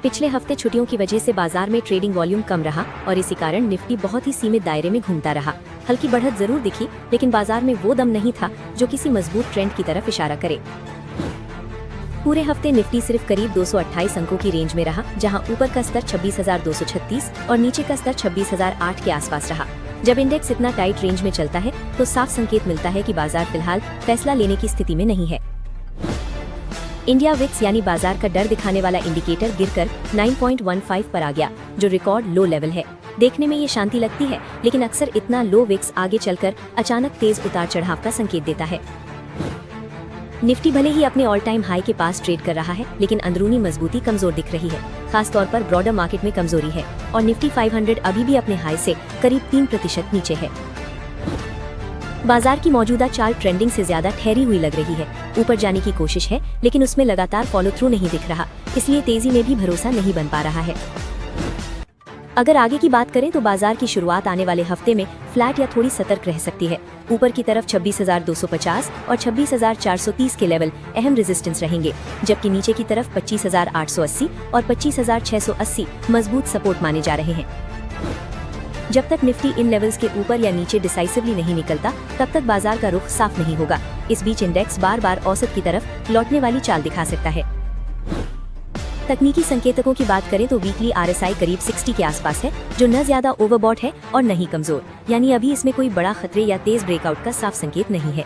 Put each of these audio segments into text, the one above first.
पिछले हफ्ते छुट्टियों की वजह से बाजार में ट्रेडिंग वॉल्यूम कम रहा और इसी कारण निफ्टी बहुत ही सीमित दायरे में घूमता रहा। हल्की बढ़त जरूर दिखी, लेकिन बाजार में वो दम नहीं था जो किसी मजबूत ट्रेंड की तरफ इशारा करे। पूरे हफ्ते निफ्टी सिर्फ करीब 228 अंकों की रेंज में रहा, जहां ऊपर का स्तर 26,236 और नीचे का स्तर 26,008 के आसपास रहा। जब इंडेक्स इतना टाइट रेंज में चलता है तो साफ संकेत मिलता है कि बाजार फिलहाल फैसला लेने की स्थिति में नहीं है। इंडिया विक्स यानी बाजार का डर दिखाने वाला इंडिकेटर गिरकर 9.15 पर आ गया, जो रिकॉर्ड लो लेवल है। देखने में ये शांति लगती है, लेकिन अक्सर इतना लो विक्स आगे चलकर अचानक तेज उतार चढ़ाव का संकेत देता है। निफ्टी भले ही अपने ऑल टाइम हाई के पास ट्रेड कर रहा है, लेकिन अंदरूनी मजबूती कमजोर दिख रही है। खास तौर पर ब्रॉडर मार्केट में कमजोरी है और निफ्टी 500 अभी भी अपने हाई से करीब 3% नीचे है। बाजार की मौजूदा चाल ट्रेंडिंग से ज्यादा ठहरी हुई लग रही है। ऊपर जाने की कोशिश है, लेकिन उसमें लगातार फॉलो थ्रू नहीं दिख रहा, इसलिए तेजी में भी भरोसा नहीं बन पा रहा है। अगर आगे की बात करें तो बाजार की शुरुआत आने वाले हफ्ते में फ्लैट या थोड़ी सतर्क रह सकती है। ऊपर की तरफ 26,250 और 26,430 के लेवल अहम रेजिस्टेंस रहेंगे, जबकि नीचे की तरफ 25,880 और 25,680 मजबूत सपोर्ट माने जा रहे हैं। जब तक निफ्टी इन लेवल्स के ऊपर या नीचे डिसाइसिवली नहीं निकलता, तब तक बाजार का रुख साफ नहीं होगा। इस बीच इंडेक्स बार बार औसत की तरफ लौटने वाली चाल दिखा सकता है। तकनीकी संकेतकों की बात करें तो वीकली आरएसआई करीब 60 के आसपास है, जो न ज्यादा ओवरबॉट है और न ही कमजोर, यानी अभी इसमें कोई बड़ा खतरे या तेज ब्रेकआउट का साफ संकेत नहीं है।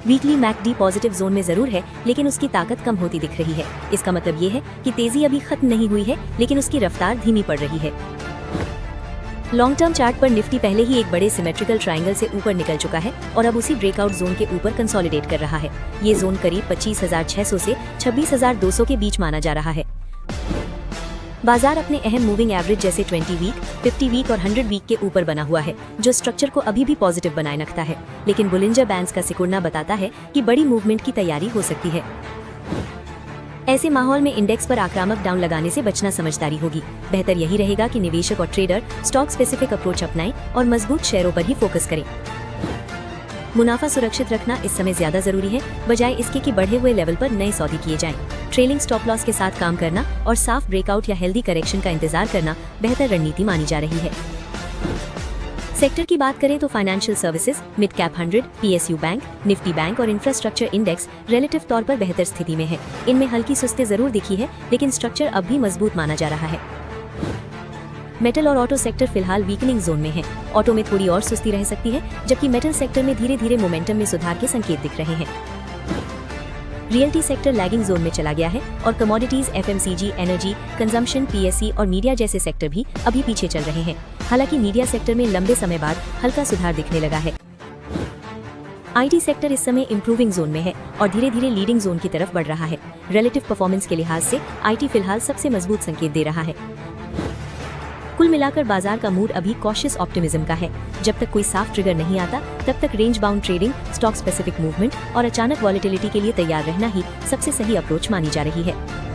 वीकली मैकडी पॉजिटिव जोन में जरूर है, लेकिन उसकी ताकत कम होती दिख रही है। इसका मतलब ये है कि तेजी अभी खत्म नहीं हुई है, लेकिन उसकी रफ्तार धीमी पड़ रही है। लॉन्ग टर्म चार्ट पर निफ्टी पहले ही एक बड़े सिमेट्रिकल ट्रायंगल से ऊपर निकल चुका है और अब उसी ब्रेकआउट जोन के ऊपर कंसोलिडेट कर रहा है। ये जोन करीब 25,600 से 26,200 के बीच माना जा रहा है। बाजार अपने अहम मूविंग एवरेज जैसे 20 वीक, 50 वीक और 100 वीक के ऊपर बना हुआ है, जो स्ट्रक्चर को अभी भी पॉजिटिव बनाए रखता है, लेकिन बुलिंजर बैंड्स का सिकुड़ना बताता है कि बड़ी मूवमेंट की तैयारी हो सकती है। ऐसे माहौल में इंडेक्स पर आक्रामक डाउन लगाने से बचना समझदारी होगी। बेहतर यही रहेगा कि निवेशक और ट्रेडर स्टॉक स्पेसिफिक अप्रोच अपनाएं और मजबूत शेयरों पर ही फोकस करें। मुनाफा सुरक्षित रखना इस समय ज्यादा जरूरी है, बजाय इसके कि बढ़े हुए लेवल पर नए सौदे किए जाएं। ट्रेलिंग स्टॉप लॉस के साथ काम करना और साफ ब्रेकआउट या हेल्दी करेक्शन का इंतजार करना बेहतर रणनीति मानी जा रही है। सेक्टर की बात करें तो financial services, mid cap 100, PSU bank, Nifty bank और इंफ्रास्ट्रक्चर इंडेक्स रिलेटिव तौर पर बेहतर स्थिति में है। इनमें हल्की सुस्ती जरूर दिखी है, लेकिन स्ट्रक्चर अब भी मजबूत माना जा रहा है। मेटल और ऑटो सेक्टर फिलहाल वीकनिंग जोन में है। ऑटो में थोड़ी और सुस्ती रह सकती है, जबकि मेटल सेक्टर में धीरे धीरे मोमेंटम में सुधार के संकेत दिख रहे हैं। रियल्टी सेक्टर लैगिंग जोन में चला गया है और commodities, FMCG, energy, consumption, PSE और मीडिया जैसे सेक्टर भी अभी पीछे चल रहे हैं। हालांकि मीडिया सेक्टर में लंबे समय बाद हल्का सुधार दिखने लगा है। आईटी सेक्टर इस समय इंप्रूविंग जोन में है और धीरे धीरे लीडिंग जोन की तरफ बढ़ रहा है। रिलेटिव परफॉर्मेंस के लिहाज से आईटी फिलहाल सबसे मजबूत संकेत दे रहा है। कुल मिलाकर बाजार का मूड अभी कॉशियस ऑप्टिमिज्म का है। जब तक कोई साफ ट्रिगर नहीं आता, तब तक range bound trading, stock specific movement और अचानक वॉलेटिलिटी के लिए तैयार रहना ही सबसे सही अप्रोच मानी जा रही है।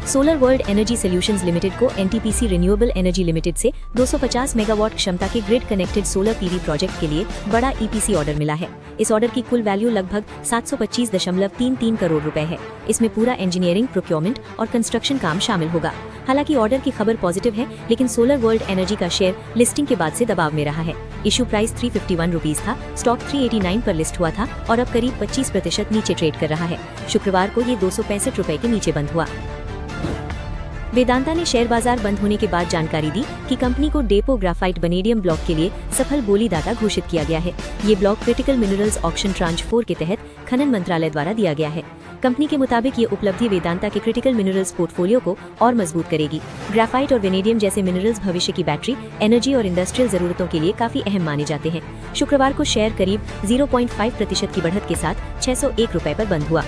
Solar world energy solutions limited को एनटीपीसी रिन्यूएबल एनर्जी लिमिटेड से 250 मेगावाट क्षमता के grid connected solar PV project के लिए बड़ा ईपीसी ऑर्डर मिला है। इस ऑर्डर की कुल वैल्यू लगभग 725.33 करोड़ रुपए है। इसमें पूरा इंजीनियरिंग, प्रोक्योरमेंट और कंस्ट्रक्शन काम शामिल होगा। हालांकि ऑर्डर की खबर पॉजिटिव है, लेकिन सोलर वर्ल्ड एनर्जी का शेयर लिस्टिंग के बाद से दबाव में रहा है। इशू प्राइस 351 रुपीज था, स्टॉक 389 पर लिस्ट हुआ था और अब करीब 25% नीचे ट्रेड कर रहा है। शुक्रवार को ये 265 रुपए के नीचे बंद हुआ। वेदांता ने शेयर बाजार बंद होने के बाद जानकारी दी कि कंपनी को डेपो ग्राफाइट वनेडियम ब्लॉक के लिए सफल बोलीदाता घोषित किया गया है। ये block critical minerals auction tranche 4 के तहत खनन मंत्रालय द्वारा दिया गया है। कंपनी के मुताबिक ये उपलब्धि वेदांता के क्रिटिकल मिनरल्स पोर्टफोलियो को और मजबूत करेगी। ग्राफाइट और वेनेडियम जैसे मिनरल्स भविष्य की बैटरी, एनर्जी और इंडस्ट्रियल जरूरतों के लिए काफी अहम माने जाते हैं। शुक्रवार को शेयर करीब 0.5% की बढ़त के साथ 601 रुपए पर बंद हुआ।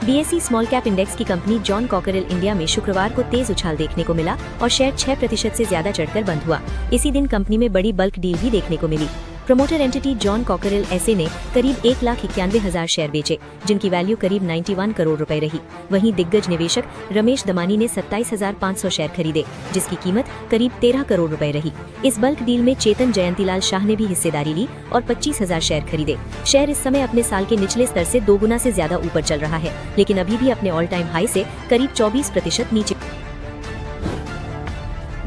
बीएसई स्मॉल कैप इंडेक्स की कंपनी जॉन कॉकरेल इंडिया में शुक्रवार को तेज उछाल देखने को मिला और शेयर 6% से ज्यादा चढ़कर बंद हुआ। इसी दिन कंपनी में बड़ी बल्क डील भी देखने को मिली। Promoter entity John Cockerill SA ने करीब 1,91,000 शेयर बेचे, जिनकी वैल्यू करीब 91 करोड़ रुपए रही। वहीं दिग्गज निवेशक रमेश दमानी ने 27,500 शेयर खरीदे, जिसकी कीमत करीब 13 करोड़ रुपए रही। इस बल्क डील में चेतन जयंतीलाल शाह ने भी हिस्सेदारी ली और 25,000 शेयर खरीदे। शेयर इस समय अपने साल के निचले स्तर से 2 गुना से ज्यादा ऊपर चल रहा है, लेकिन अभी भी अपने ऑल टाइम हाई से करीब 24% नीचे।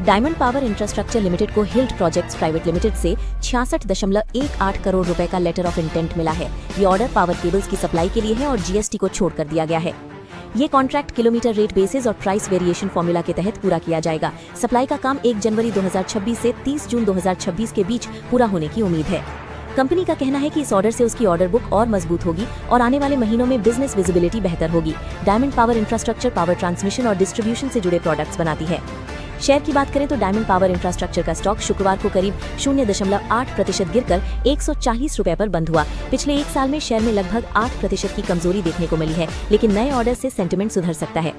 डायमंड पावर इंफ्रास्ट्रक्चर लिमिटेड को हिल्ट प्रोजेक्ट्स प्राइवेट लिमिटेड से 66.18 करोड़ रुपए का लेटर ऑफ इंटेंट मिला है। ये ऑर्डर पावर केबल्स की सप्लाई के लिए है और जीएसटी को छोड़ कर दिया गया है। ये कॉन्ट्रैक्ट किलोमीटर रेट बेसिस और प्राइस वेरिएशन फॉर्मूला के तहत पूरा किया जाएगा। सप्लाई का काम 1 जनवरी 2026 से 30 जून 2026 के बीच पूरा होने की उम्मीद है। कंपनी का कहना है कि इस ऑर्डर से उसकी ऑर्डर बुक और मजबूत होगी और आने वाले महीनों में बिजनेस विजिबिलिटी बेहतर होगी। Diamond power infrastructure power transmission और डिस्ट्रीब्यूशन से जुड़े प्रोडक्ट्स बनाती है। शेयर की बात करें तो डायमंड पावर इंफ्रास्ट्रक्चर का स्टॉक शुक्रवार को करीब 0.8% गिरकर 140 रुपए पर बंद हुआ। पिछले 1 साल में शेयर में लगभग 8% की कमजोरी देखने को मिली है, लेकिन नए ऑर्डर से सेंटिमेंट सुधर सकता है।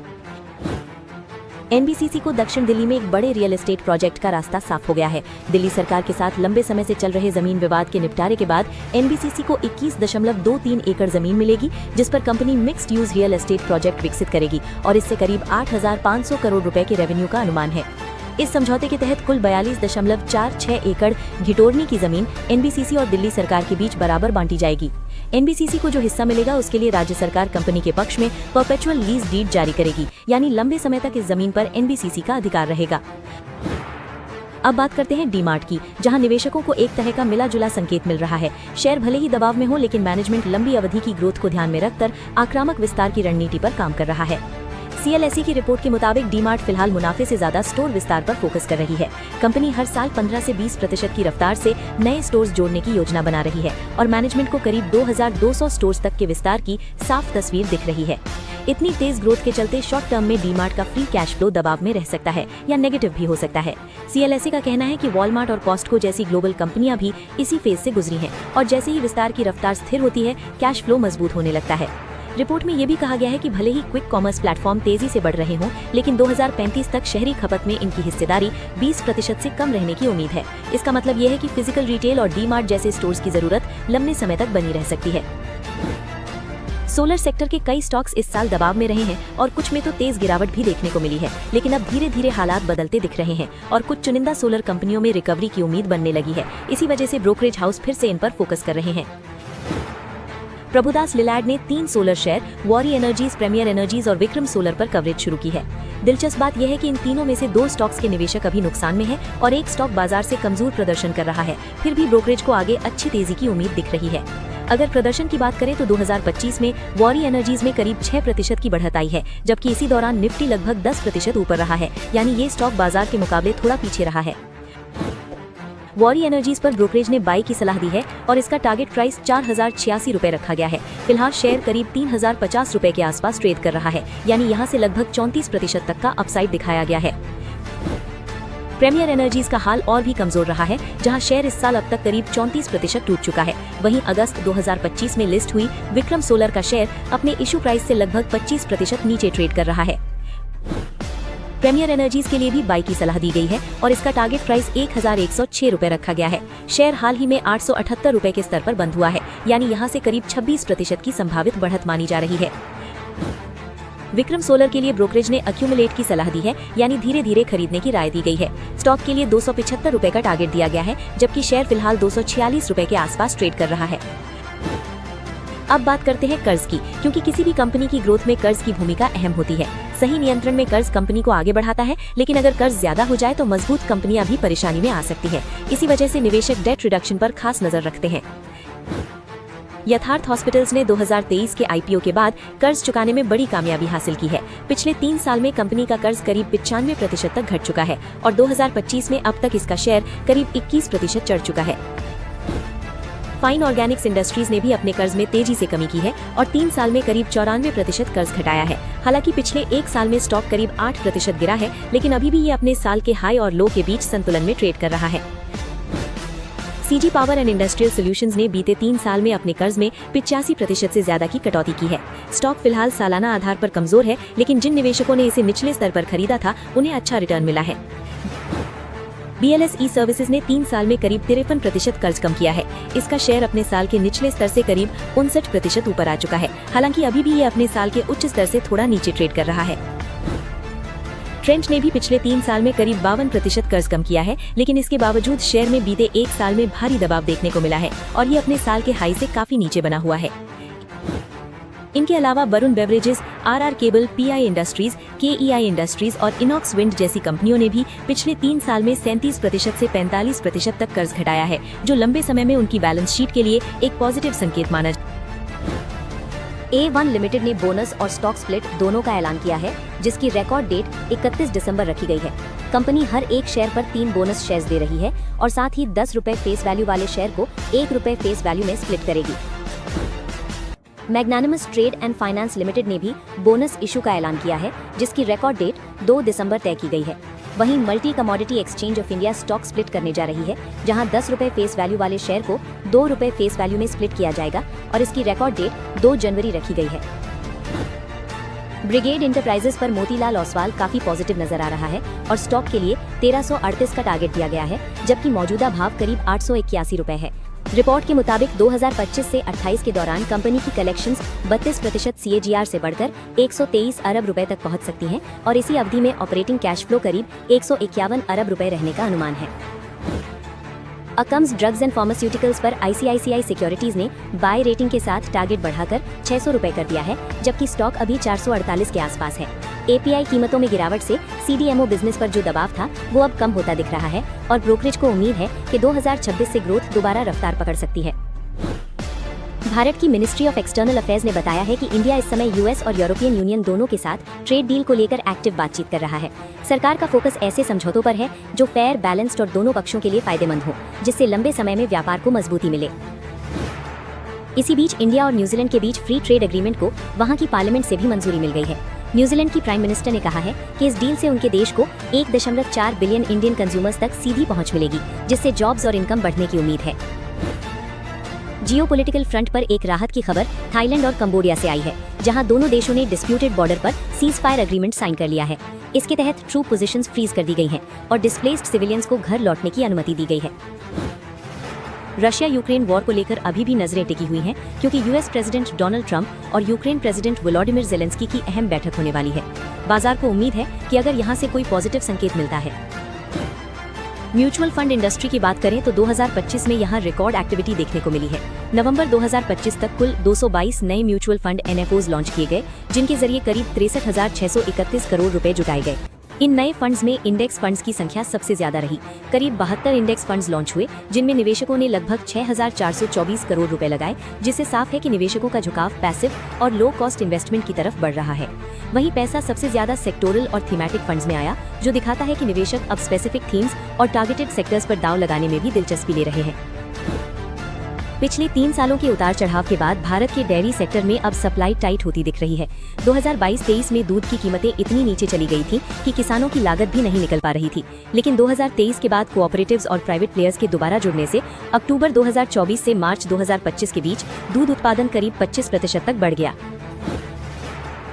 एनबीसीसी को दक्षिण दिल्ली में एक बड़े रियल एस्टेट प्रोजेक्ट का रास्ता साफ हो गया है। दिल्ली सरकार के साथ लंबे समय से चल रहे जमीन विवाद के निपटारे के बाद एनबीसीसी को 21.23 एकड़ जमीन मिलेगी, जिस पर company mixed use real estate project विकसित करेगी और इससे करीब 8,500 करोड़ रुपए के रेवेन्यू का अनुमान है। इस समझौते के तहत कुल 42.46 एकड़ घिटोरनी की जमीन एनबीसीसी और दिल्ली सरकार के बीच बराबर बांटी जाएगी। एनबीसीसी को जो हिस्सा मिलेगा उसके लिए राज्य सरकार कंपनी के पक्ष में परपेचुअल लीज डीड जारी करेगी, यानी लंबे समय तक इस जमीन पर एनबीसीसी का अधिकार रहेगा। अब बात करते हैं डीमार्ट की, जहां निवेशकों को एक तरह का मिला जुला संकेत मिल रहा है। शेयर भले ही दबाव में हो, लेकिन मैनेजमेंट लंबी अवधि की ग्रोथ को ध्यान में रखकर आक्रामक विस्तार की रणनीति पर काम कर रहा है। सीएलएसई की रिपोर्ट के मुताबिक डीमार्ट फिलहाल मुनाफे से ज्यादा स्टोर विस्तार पर फोकस कर रही है। कंपनी हर साल 15 से 20% की रफ्तार से नए स्टोर्स जोड़ने की योजना बना रही है और मैनेजमेंट को करीब 2,200 स्टोर्स तक के विस्तार की साफ तस्वीर दिख रही है। इतनी तेज ग्रोथ के चलते शॉर्ट टर्म में डीमार्ट का फ्री कैश फ्लो दबाव में रह सकता है या नेगेटिव भी हो सकता है। सीएलएसई का कहना है कि वॉलमार्ट और कॉस्टको जैसी ग्लोबल कंपनियां भी इसी फेज से गुजरी हैं और जैसे ही विस्तार की रफ्तार स्थिर होती है, कैश फ्लो मजबूत होने लगता है। रिपोर्ट में ये भी कहा गया है कि भले ही क्विक कॉमर्स प्लेटफॉर्म तेजी से बढ़ रहे हों, लेकिन 2035 तक शहरी खपत में इनकी हिस्सेदारी 20% से कम रहने की उम्मीद है। इसका मतलब ये है कि फिजिकल रिटेल और डीमार्ट जैसे स्टोर्स की जरूरत लंबे समय तक बनी रह सकती है। सोलर सेक्टर के कई स्टॉक्स इस साल दबाव में रहे हैं और कुछ में तो तेज गिरावट भी देखने को मिली है, लेकिन अब धीरे धीरे हालात बदलते दिख रहे हैं और कुछ चुनिंदा सोलर कंपनियों में रिकवरी की उम्मीद बनने लगी है। इसी वजह से ब्रोकरेज हाउस फिर से इन पर फोकस कर रहे हैं। प्रभुदास लिलैंड ने 3 solar share Waaree Energies, Premier Energies और विक्रम सोलर पर कवरेज शुरू की है। दिलचस्प बात यह है कि इन तीनों में से 2 स्टॉक्स के निवेशक अभी नुकसान में हैं और एक स्टॉक बाजार से कमजोर प्रदर्शन कर रहा है। फिर भी ब्रोकरेज को आगे अच्छी तेजी की उम्मीद दिख रही है। अगर प्रदर्शन की बात करें तो 2025 में वॉरी एनर्जीज में करीब 6% की बढ़त आई है, जबकि इसी दौरान निफ्टी लगभग 10% ऊपर रहा है, यानी ये स्टॉक बाजार के मुकाबले थोड़ा पीछे रहा है। वॉरी एनर्जीज पर ब्रोकरेज ने बाई की सलाह दी है और इसका टारगेट प्राइस 4,086 रुपए रखा गया है। फिलहाल शेयर करीब 3,050 रुपए के आसपास ट्रेड कर रहा है, यानी यहां से लगभग 34% तक का अपसाइड दिखाया गया है। प्रीमियर एनर्जीज का हाल और भी कमजोर रहा है, जहां शेयर इस साल अब तक करीब 34% टूट चुका है। वहीं अगस्त 2025 में लिस्ट हुई विक्रम सोलर का शेयर अपने इशू प्राइस से लगभग 25% नीचे ट्रेड कर रहा है। प्रीमियर एनर्जीज के लिए भी बाई की सलाह दी गई है और इसका टारगेट प्राइस 1,106 रुपए रखा गया है। शेयर हाल ही में 878 रुपए के स्तर पर बंद हुआ है, यानी यहां से करीब 26% की संभावित बढ़त मानी जा रही है। विक्रम सोलर के लिए ब्रोकरेज ने एक्यूमुलेट की सलाह दी है, यानी धीरे धीरे खरीदने की राय दी गई है। स्टॉक के लिए 275 रुपए का टारगेट दिया गया है, जबकि शेयर फिलहाल 246 रुपए के आसपास ट्रेड कर रहा है। अब बात करते हैं कर्ज की, क्योंकि किसी भी कंपनी की ग्रोथ में कर्ज की भूमिका अहम होती है। सही नियंत्रण में कर्ज कंपनी को आगे बढ़ाता है, लेकिन अगर कर्ज ज्यादा हो जाए तो मजबूत कंपनियां भी परेशानी में आ सकती है। इसी वजह से निवेशक डेट रिडक्शन पर खास नजर रखते हैं। यथार्थ हॉस्पिटल्स ने 2023 के आईपीओ के बाद कर्ज चुकाने में बड़ी कामयाबी हासिल की है। पिछले 3 साल में कंपनी का कर्ज करीब 95% तक घट चुका है और 2025 में अब तक इसका शेयर करीब 21% चढ़ चुका है। फाइन ऑर्गेनिक्स इंडस्ट्रीज ने भी अपने कर्ज में तेजी से कमी की है और 3 साल में करीब 94% कर्ज घटाया है। हालांकि पिछले 1 साल में स्टॉक करीब 8% गिरा है, लेकिन अभी भी ये अपने साल के हाई और लो के बीच संतुलन में ट्रेड कर रहा है। CG power and industrial solutions ने बीते 3 साल में अपने कर्ज में 85% से ज्यादा की कटौती की है। स्टॉक फिलहाल सालाना आधार पर कमजोर है, लेकिन जिन निवेशकों ने इसे निचले स्तर पर खरीदा था उन्हें अच्छा रिटर्न मिला है। BLS सर्विसेज ने 3 साल में करीब 53% कर्ज कम किया है। इसका शेयर अपने साल के निचले स्तर से करीब 59% ऊपर आ चुका है। हालांकि अभी भी ये अपने साल के उच्च स्तर से थोड़ा नीचे ट्रेड कर रहा है। ट्रेंट ने भी पिछले 3 साल में करीब 52% कर्ज कम किया है, लेकिन इसके बावजूद शेयर में बीते 1 साल में भारी दबाव देखने को मिला है और ये अपने साल के हाई से काफी नीचे बना हुआ है। इनके अलावा Varun beverages, RR cable, PI industries, KEI industries और इनॉक्स विंड जैसी कंपनियों ने भी पिछले 3 साल में 37% से 45% तक कर्ज घटाया है, जो लंबे समय में उनकी बैलेंस शीट के लिए एक पॉजिटिव संकेत माना। A1 लिमिटेड ने बोनस और स्टॉक स्प्लिट दोनों का ऐलान किया है, जिसकी रिकॉर्ड डेट 31 दिसंबर रखी गई है। कंपनी हर एक शेयर पर 3 बोनस शेयर्स दे रही है और साथ ही 10 रुपए फेस वैल्यू वाले शेयर को 1 रुपए फेस वैल्यू में स्प्लिट करेगी। Magnanimous trade and finance limited ने भी बोनस इशू का ऐलान किया है, जिसकी रिकॉर्ड डेट 2 दिसंबर तय की गई है। वहीं multi commodity exchange of India stock split करने जा रही है, जहां 10 रुपए फेस वैल्यू वाले शेयर को 2 रुपए फेस वैल्यू में स्प्लिट किया जाएगा और इसकी रिकॉर्ड डेट 2 जनवरी रखी गई है। ब्रिगेड इंटरप्राइजेस पर मोतीलाल ओसवाल काफी पॉजिटिव नजर आ रहा है और स्टॉक के लिए 1338 का टारगेट दिया गया है, जबकि मौजूदा भाव करीब 881 रुपए है। रिपोर्ट के मुताबिक 2025 से 28 के दौरान कंपनी की कलेक्शंस 32% CAGR से बढ़कर 123 अरब रुपए तक पहुंच सकती हैं और इसी अवधि में ऑपरेटिंग कैश फ्लो करीब 151 अरब रुपए रहने का अनुमान है। अकम्स ड्रग्स एंड फार्मास्यूटिकल्स पर ICICI सिक्योरिटीज ने बाय रेटिंग के साथ टारगेट बढ़ाकर 600 रुपए कर दिया है, जबकि स्टॉक अभी 448 के आसपास है। API कीमतों में गिरावट से CDMO बिजनेस पर जो दबाव था वो अब कम होता दिख रहा है और ब्रोकरेज को उम्मीद है कि 2026 से ग्रोथ दोबारा रफ्तार पकड़ सकती है। भारत की मिनिस्ट्री ऑफ एक्सटर्नल अफेयर्स ने बताया है कि इंडिया इस समय US और यूरोपियन यूनियन दोनों के साथ ट्रेड डील को लेकर एक्टिव बातचीत कर रहा है। सरकार का फोकस ऐसे समझौतों पर है जो फेयर, बैलेंस्ड और दोनों पक्षों के लिए फायदेमंद हो, जिससे लंबे समय में व्यापार को मजबूती मिले। इसी बीच इंडिया और न्यूजीलैंड के बीच फ्री ट्रेड एग्रीमेंट को वहां की पार्लियामेंट से भी मंजूरी मिल गई है। न्यूजीलैंड की प्राइम मिनिस्टर ने कहा है कि इस डील से उनके देश को 1.4 बिलियन इंडियन कंज्यूमर्स तक सीधी पहुंच मिलेगी, जिससे जॉब्स और इनकम बढ़ने की उम्मीद है। जियोपॉलिटिकल फ्रंट पर एक राहत की खबर थाईलैंड और कंबोडिया से आई है, जहां दोनों देशों ने डिस्प्यूटेड बॉर्डर पर सीज फायर एग्रीमेंट साइन कर लिया है। इसके तहत ट्रूप पोजीशंस फ्रीज कर दी गई हैं और डिस्प्लेस्ड सिविलियंस को घर लौटने की अनुमति दी गई है। रशिया यूक्रेन वॉर को लेकर अभी भी नजरें टिकी हुई हैं, क्योंकि US प्रेसिडेंट डोनाल्ड ट्रंप और यूक्रेन प्रेसिडेंट वोलोडिमिर ज़ेलेंस्की की अहम बैठक होने वाली है। बाजार को उम्मीद है कि अगर यहां से कोई पॉजिटिव संकेत मिलता है। म्यूचुअल फंड इंडस्ट्री की बात करें तो 2025 में यहां रिकॉर्ड एक्टिविटी देखने को मिली है। नवंबर 2025 तक कुल 222 नए म्यूचुअल फंड NFOs लॉन्च किए गए, जिनके जरिए करीब 63,631 करोड़ रुपए जुटाए गए। इन नए फंड्स में इंडेक्स फंड्स की संख्या सबसे ज्यादा रही। करीब 72 इंडेक्स फंड्स लॉन्च हुए, जिनमें निवेशकों ने लगभग 6,424 करोड़ रुपए लगाए, जिससे साफ है कि निवेशकों का झुकाव पैसिव और लो कॉस्ट इन्वेस्टमेंट की तरफ बढ़ रहा है। वहीं पैसा सबसे ज्यादा सेक्टोरल और थीमेटिक फंड्स में आया, जो दिखाता है कि निवेशक अब स्पेसिफिक थीम्स और टारगेटेड सेक्टर्स पर दांव लगाने में भी दिलचस्पी ले रहे हैं। पिछले 3 सालों के उतार चढ़ाव के बाद भारत के डेयरी सेक्टर में अब सप्लाई टाइट होती दिख रही है। 2022-23 में दूध की कीमतें इतनी नीचे चली गई थी कि किसानों की लागत भी नहीं निकल पा रही थी, लेकिन 2023 के बाद कोऑपरेटिव्स और प्राइवेट प्लेयर्स के दोबारा जुड़ने से अक्टूबर 2024 से मार्च 2025 के बीच दूध उत्पादन करीब 25% तक बढ़ गया।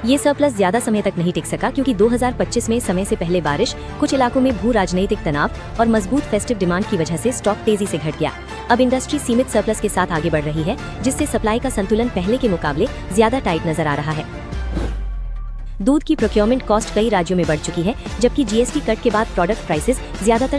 ये सरप्लस ज्यादा समय तक नहीं टिक सका, क्योंकि 2025 में समय से पहले बारिश, कुछ इलाकों में भू राजनीतिक तनाव और मजबूत फेस्टिव डिमांड की वजह से स्टॉक तेजी से घट गया। अब इंडस्ट्री सीमित सरप्लस के साथ आगे बढ़ रही है, जिससे सप्लाई का संतुलन पहले के मुकाबले ज्यादा टाइट नजर आ रहा है। दूध की प्रोक्योरमेंट कॉस्ट कई राज्यों में बढ़ चुकी है, जबकि GST कट के बाद प्रोडक्ट प्राइसेस ज्यादातर